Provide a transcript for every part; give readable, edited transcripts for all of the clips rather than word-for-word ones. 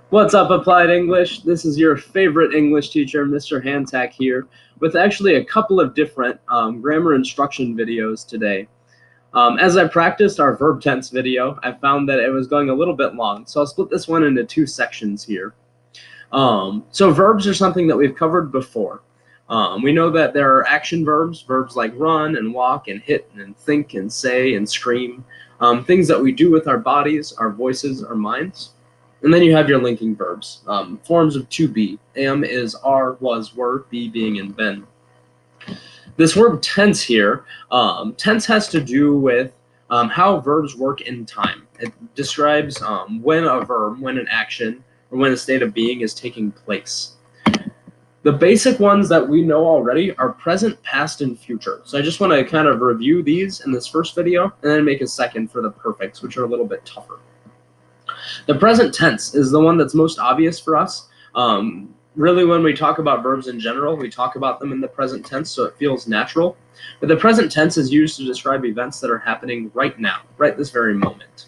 What's up, Applied English? This is your favorite English teacher, Mr. Hantak here, with actually a couple of different grammar instruction videos today. As I practiced our verb tense video, I found that it was going a little bit long, so I'll split this one into two sections here. So verbs are something that we've covered before. We know that there are action verbs, verbs like run and walk and hit and think and say and scream, things that we do with our bodies, our voices, our minds. And then you have your linking verbs, forms of to be. Am is are, was, were, be, being, and been. This verb tense here, tense has to do with how verbs work in time. It describes when a verb, when an action, or when a state of being is taking place. The basic ones that we know already are present, past, and future. So I just want to kind of review these in this first video and then make a second for the perfects, which are a little bit tougher. The present tense is the one that's most obvious for us. Really, when we talk about verbs in general, we talk about them in the present tense, so it feels natural. But the present tense is used to describe events that are happening right now, right this very moment.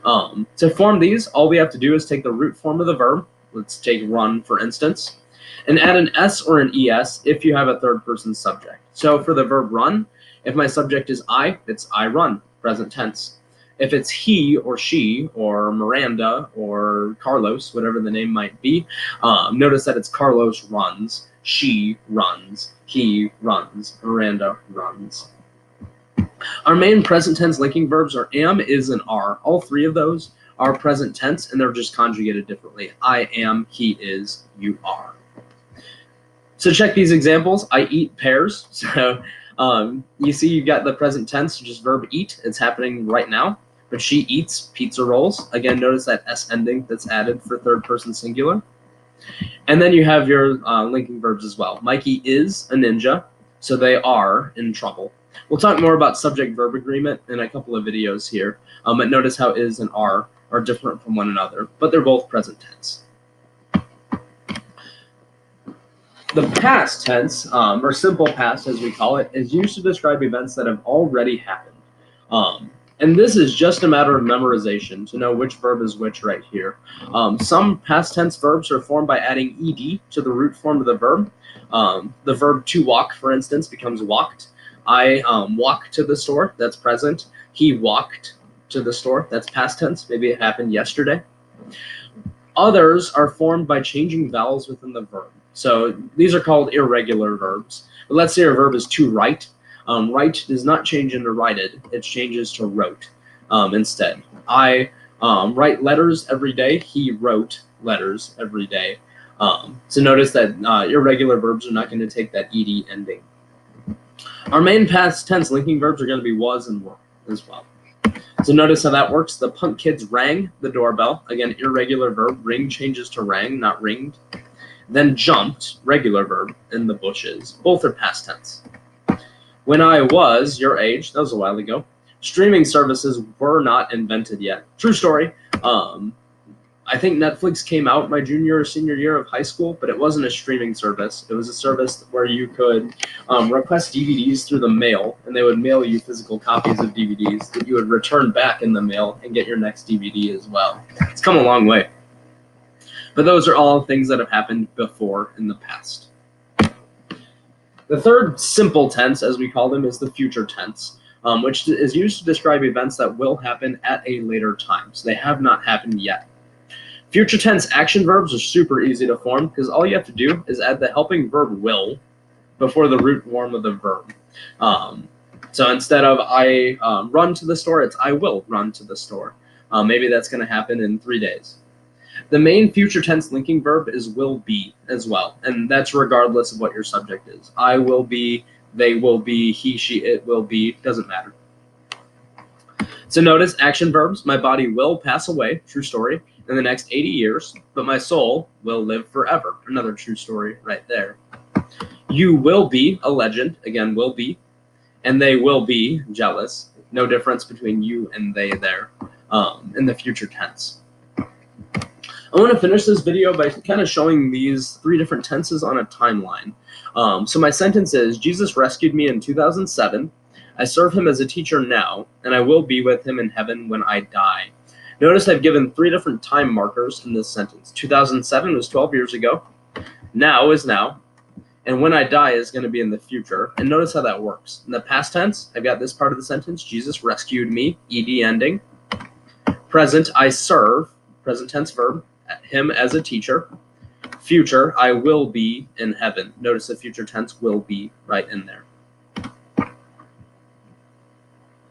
To form these, all we have to do is take the root form of the verb. Let's take run, for instance, and add an S or an ES if you have a third person subject. So for the verb run, if my subject is I, it's I run, present tense. If it's he or she or Miranda or Carlos, whatever the name might be, notice that it's Carlos runs, she runs, he runs, Miranda runs. Our main present tense linking verbs are am, is, and are. All three of those are present tense, and they're just conjugated differently. I am, he is, you are. So check these examples. I eat pears. So you see you've got the present tense, which is verb eat. It's happening right now. But she eats pizza rolls. Again, notice that S ending that's added for third person singular. And then you have your linking verbs as well. Mikey is a ninja, so they are in trouble. We'll talk more about subject-verb agreement in a couple of videos here. But notice how is and are different from one another, but they're both present tense. The past tense, or simple past as we call it, is used to describe events that have already happened. And this is just a matter of memorization to know which verb is which right here. Some past tense verbs are formed by adding ed to the root form of the verb. The verb to walk, for instance, becomes walked. I walk to the store, that's present. He walked to the store, that's past tense. Maybe it happened yesterday. Others are formed by changing vowels within the verb. So these are called irregular verbs. But let's say our verb is to write. Write does not change into righted. It changes to wrote instead. I write letters every day. He wrote letters every day. So notice that irregular verbs are not going to take that ed ending. Our main past tense linking verbs are going to be was and were as well. So notice how that works. The punk kids rang the doorbell. Again, irregular verb. Ring changes to rang, not ringed. Then jumped, regular verb, in the bushes. Both are past tense. When I was your age, that was a while ago, streaming services were not invented yet. True story. I think Netflix came out my junior or senior year of high school, but it wasn't a streaming service. It was a service where you could request DVDs through the mail, and they would mail you physical copies of DVDs that you would return back in the mail and get your next DVD as well. It's come a long way. But those are all things that have happened before in the past. The third simple tense, as we call them, is the future tense, which is used to describe events that will happen at a later time. So they have not happened yet. Future tense action verbs are super easy to form because all you have to do is add the helping verb will before the root form of the verb. So instead of I run to the store, it's I will run to the store. Maybe that's going to happen in 3 days. The main future tense linking verb is will be as well, and that's regardless of what your subject is. I will be, they will be, he, she, it will be, doesn't matter. So notice action verbs. My body will pass away, true story, in the next 80 years, but my soul will live forever. Another true story right there. You will be a legend, again, will be, and they will be jealous. No difference between you and they there in the future tense. I want to finish this video by kind of showing these 3 different tenses on a timeline. So my sentence is, Jesus rescued me in 2007. I serve him as a teacher now, and I will be with him in heaven when I die. Notice I've given 3 different time markers in this sentence. 2007 was 12 years ago. Now is now. And when I die is going to be in the future. And notice how that works. In the past tense, I've got this part of the sentence. Jesus rescued me, ed ending. Present, I serve, present tense verb, him as a teacher. Future, I will be in heaven. Notice the future tense will be right in there.